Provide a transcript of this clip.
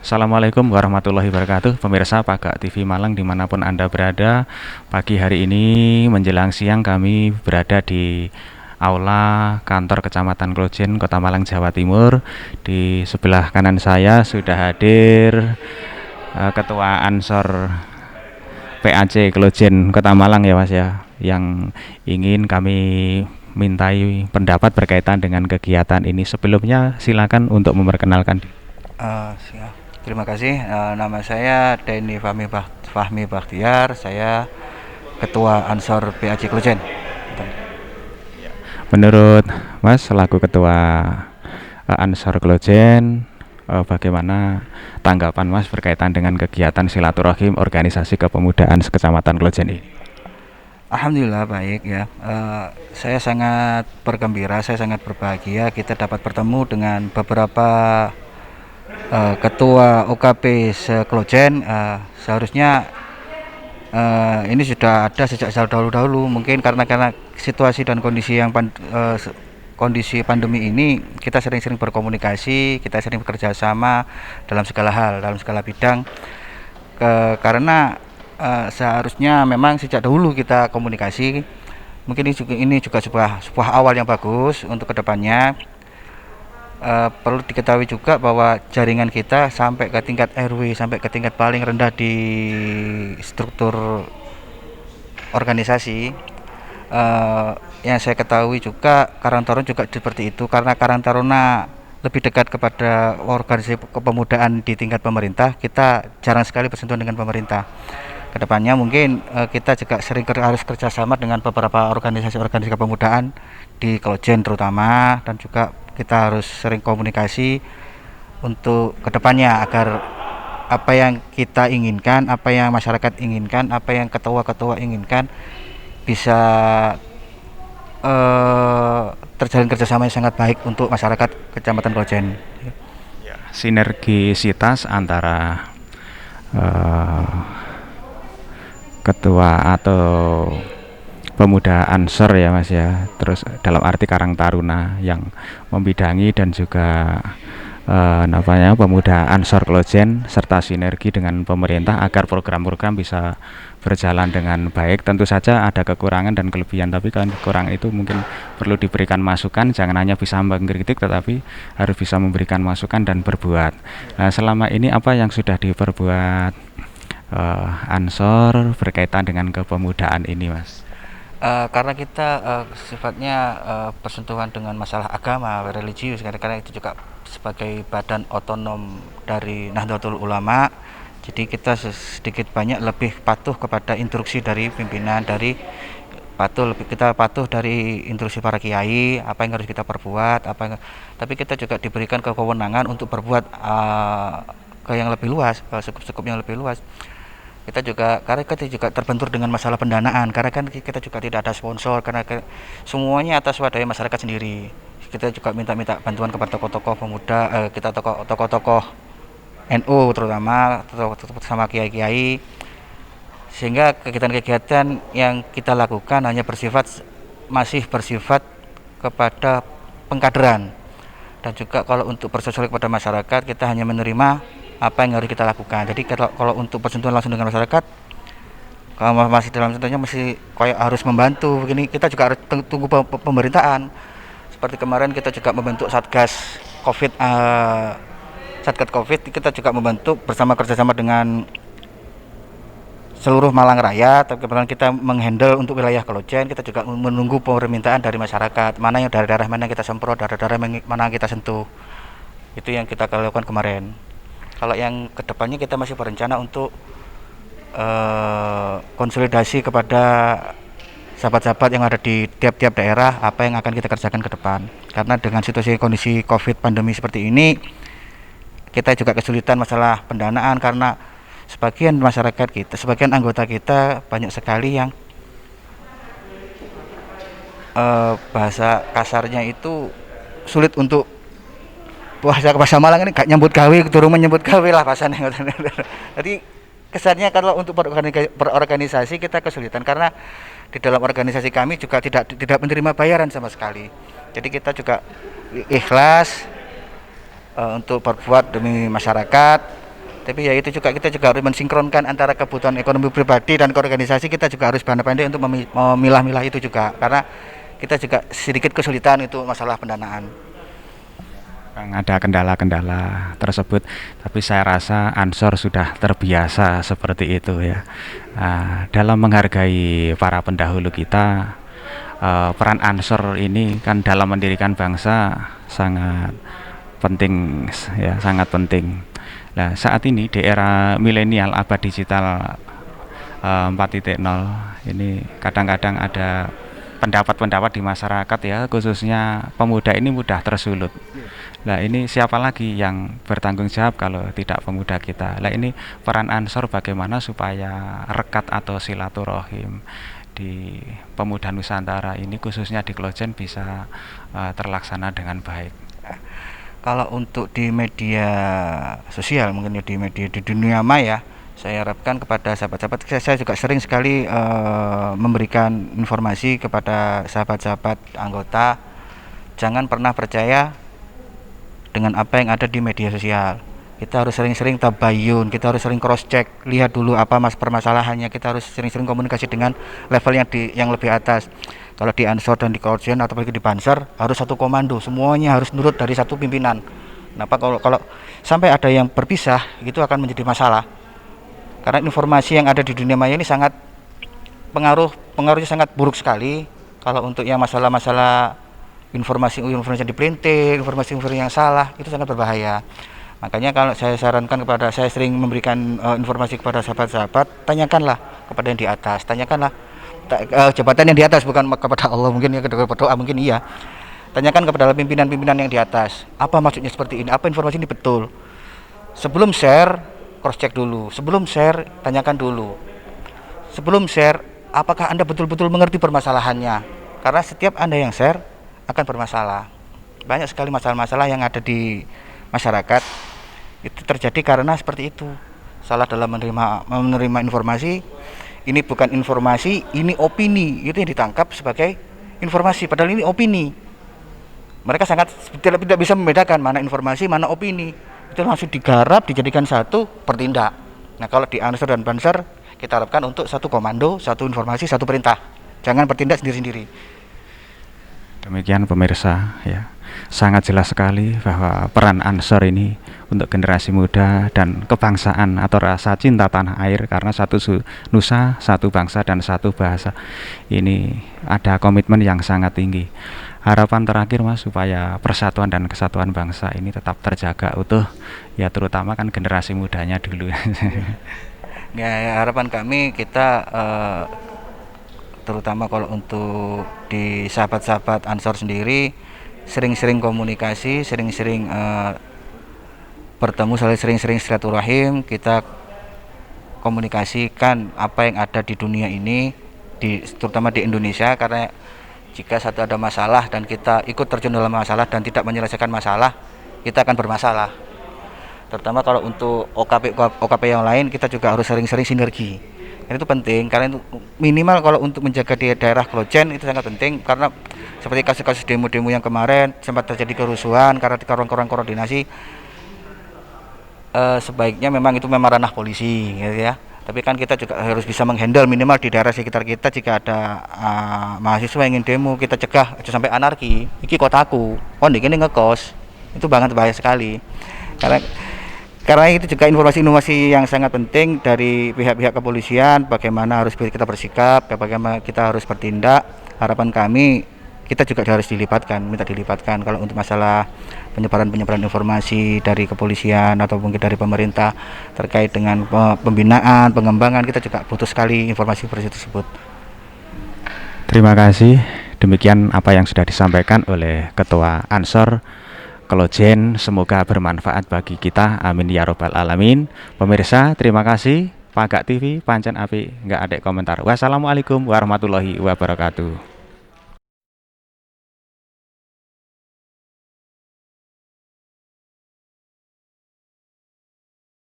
Assalamualaikum warahmatullahi wabarakatuh. Pemirsa Paga TV Malang dimanapun Anda berada, pagi hari ini menjelang siang kami berada di Aula Kantor Kecamatan Klojen, Kota Malang, Jawa Timur. Di sebelah kanan saya sudah hadir Ketua Ansor PAC Klojen Kota Malang ya Mas ya, yang ingin kami mintai pendapat berkaitan dengan kegiatan ini. Sebelumnya silakan untuk memperkenalkan. Siap. Terima kasih. Nama saya Denny Fahmi Bakhtiar. Saya Ketua Ansor PAC Klojen. Menurut Mas selaku Ketua Ansor Klojen, bagaimana tanggapan Mas berkaitan dengan kegiatan silaturahim organisasi kepemudaan Kecamatan Klojen ini? Alhamdulillah baik ya. Saya sangat bergembira, saya sangat berbahagia kita dapat bertemu dengan beberapa ketua OKP se-Klojen. Seharusnya ini sudah ada sejak dahulu-dahulu. Mungkin karena situasi dan kondisi kondisi pandemi ini, kita sering-sering berkomunikasi, kita sering bekerja sama dalam segala hal, dalam segala bidang. Karena seharusnya memang sejak dahulu kita komunikasi. Mungkin ini juga sebuah awal yang bagus untuk kedepannya. Perlu diketahui juga bahwa jaringan kita sampai ke tingkat RW, sampai ke tingkat paling rendah di struktur organisasi. Yang saya ketahui juga Karang Taruna juga seperti itu, karena Karang Taruna lebih dekat kepada organisasi kepemudaan di tingkat pemerintah. Kita jarang sekali bersentuhan dengan pemerintah. Kedepannya mungkin kita juga harus kerjasama dengan beberapa organisasi kepemudaan di Klojen terutama, dan juga kita harus sering komunikasi untuk kedepannya agar apa yang kita inginkan, apa yang masyarakat inginkan, apa yang ketua-ketua inginkan bisa terjalin kerjasama yang sangat baik untuk masyarakat Kecamatan Klojen. Sinergisitas antara eh, ketua atau pemuda Ansor ya Mas ya, terus dalam arti Karang Taruna yang membidangi dan juga namanya pemuda Ansor Klojen, serta sinergi dengan pemerintah agar program-program bisa berjalan dengan baik. Tentu saja ada kekurangan dan kelebihan, tapi kalau kekurangan itu mungkin perlu diberikan masukan, jangan hanya bisa mengkritik tetapi harus bisa memberikan masukan dan berbuat. Nah, selama ini apa yang sudah diperbuat Ansor berkaitan dengan kepemudaan ini Mas? Karena kita sifatnya bersentuhan dengan masalah agama, religius, karena itu juga sebagai badan otonom dari Nahdlatul Ulama, jadi kita sedikit banyak lebih patuh kepada instruksi dari pimpinan, kita patuh dari instruksi para kiai, apa yang harus kita perbuat, tapi kita juga diberikan kewenangan untuk berbuat ke yang lebih luas, ke skup yang lebih luas. Karena kita juga terbentur dengan masalah pendanaan, karena kan kita juga tidak ada sponsor, karena semuanya atas swadaya masyarakat sendiri. Kita juga minta bantuan kepada tokoh-tokoh pemuda, kita tokoh-tokoh NU terutama, tokoh sama kiai-kiai, sehingga kegiatan-kegiatan yang kita lakukan masih bersifat kepada pengkaderan, dan juga kalau untuk bersosial kepada masyarakat kita hanya menerima apa yang harus kita lakukan. Jadi kalau untuk bersentuhan langsung dengan masyarakat, kalau masih dalam contohnya masih kayak harus membantu begini, kita juga harus tunggu pemerintahan. Seperti kemarin kita juga membentuk Satgas Covid, kita juga membentuk kerjasama dengan seluruh Malang Raya. Tapi kebetulan kita menghandle untuk wilayah Klojen, kita juga menunggu permintaan dari masyarakat, mana yang daerah-daerah mana kita semprot, daerah-daerah mana kita sentuh. Itu yang kita lakukan kemarin. Kalau yang kedepannya kita masih berencana untuk konsolidasi kepada sahabat-sahabat yang ada di tiap-tiap daerah, apa yang akan kita kerjakan ke depan. Karena dengan situasi kondisi Covid pandemi seperti ini, kita juga kesulitan masalah pendanaan, karena sebagian masyarakat kita, sebagian anggota kita banyak sekali yang bahasa kasarnya itu sulit untuk bahasa Malang ini gak nyambut gawe, turun menyambut gawe lah bahasanya. Jadi kesannya kalau untuk berorganisasi kita kesulitan, karena di dalam organisasi kami juga tidak menerima bayaran sama sekali. Jadi kita juga ikhlas untuk berbuat demi masyarakat, Tapi ya itu juga, kita juga harus mensinkronkan antara kebutuhan ekonomi pribadi dan organisasi. Kita juga harus pandai-pandai untuk memilah-milah itu juga, karena kita juga sedikit kesulitan itu masalah pendanaan. Ada kendala-kendala tersebut, tapi saya rasa Ansor sudah terbiasa seperti itu ya. Dalam menghargai para pendahulu kita, peran Ansor ini kan dalam mendirikan bangsa sangat penting ya, sangat penting. Nah, saat ini di era milenial abad digital 4.0 ini kadang-kadang ada pendapat-pendapat di masyarakat ya, khususnya pemuda ini mudah tersulut. Nah, ini siapa lagi yang bertanggung jawab kalau tidak pemuda kita? Nah, ini peran Ansor bagaimana supaya rekat atau silaturahim di pemuda Nusantara ini khususnya di Klojen bisa terlaksana dengan baik. Kalau untuk di media sosial, mungkin ya di dunia maya, saya harapkan kepada sahabat-sahabat, saya juga sering sekali memberikan informasi kepada sahabat-sahabat anggota, jangan pernah percaya dengan apa yang ada di media sosial. Kita harus sering-sering tabayun, kita harus sering cross check, lihat dulu apa permasalahannya. Kita harus sering-sering komunikasi dengan level yang lebih atas. Kalau di Ansor dan di Klojen atau di Banser harus satu komando, semuanya harus nurut dari satu pimpinan. Kenapa? Kalau sampai ada yang berpisah, itu akan menjadi masalah. Karena informasi yang ada di dunia maya ini sangat pengaruhnya sangat buruk sekali. Kalau untuk yang masalah-masalah informasi yang dipelintir, informasi yang salah, itu sangat berbahaya. Makanya kalau saya sarankan saya sering memberikan informasi kepada sahabat-sahabat, tanyakanlah kepada yang di atas, tanyakanlah jabatan yang di atas, bukan kepada Allah, mungkin ya, kepada berdoa mungkin iya. Tanyakan kepada pimpinan-pimpinan yang di atas, apa maksudnya seperti ini, apa informasi ini betul. Sebelum share, cross check dulu. Sebelum share, tanyakan dulu. Sebelum share, apakah Anda betul-betul mengerti permasalahannya? Karena setiap Anda yang share akan bermasalah. Banyak sekali masalah-masalah yang ada di masyarakat itu terjadi karena seperti itu, salah dalam menerima informasi. Ini bukan informasi, ini opini, itu yang ditangkap sebagai informasi, padahal ini opini. Mereka sangat tidak bisa membedakan mana informasi, mana opini. Itu langsung digarap, dijadikan satu, bertindak. Nah, kalau di Ansor dan Banser, kita harapkan untuk satu komando, satu informasi, satu perintah. Jangan bertindak sendiri-sendiri. Demikian pemirsa ya, sangat jelas sekali bahwa peran Ansor ini untuk generasi muda dan kebangsaan atau rasa cinta tanah air, karena satu nusa, satu bangsa dan satu bahasa ini ada komitmen yang sangat tinggi. Harapan terakhir Mas, supaya persatuan dan kesatuan bangsa ini tetap terjaga utuh ya, terutama kan generasi mudanya dulu. Ya, harapan kami kita terutama kalau untuk di sahabat-sahabat Ansor sendiri, sering-sering komunikasi, sering-sering bertemu, sering-sering silaturahim. Kita komunikasikan apa yang ada di dunia ini, terutama di Indonesia, karena jika satu ada masalah dan kita ikut terjun dalam masalah dan tidak menyelesaikan masalah, kita akan bermasalah. Terutama kalau untuk OKP yang lain, kita juga harus sering-sering sinergi. Itu penting, karena itu minimal kalau untuk menjaga di daerah Klojen itu sangat penting, karena seperti kasus-kasus demo-demo yang kemarin sempat terjadi kerusuhan karena kurang koordinasi. Sebaiknya memang itu memang ranah polisi gitu ya, tapi kan kita juga harus bisa menghandle minimal di daerah sekitar kita. Jika ada mahasiswa yang ingin demo, kita cegah aja sampai anarki. Iki kotaku, ini ngekos, itu banget bahaya sekali. Karena itu juga informasi-informasi yang sangat penting dari pihak-pihak kepolisian, bagaimana harus kita bersikap, bagaimana kita harus bertindak. Harapan kami, kita juga harus minta dilibatkan kalau untuk masalah penyebaran informasi dari kepolisian atau mungkin dari pemerintah terkait dengan pembinaan, pengembangan. Kita juga butuh sekali informasi tersebut. Terima kasih. Demikian apa yang sudah disampaikan oleh Ketua Ansor Klojen, semoga bermanfaat bagi kita, amin ya robbal alamin. Pemirsa, terima kasih. Pagak TV pancen api, nggak ada komentar. Wassalamualaikum warahmatullahi wabarakatuh.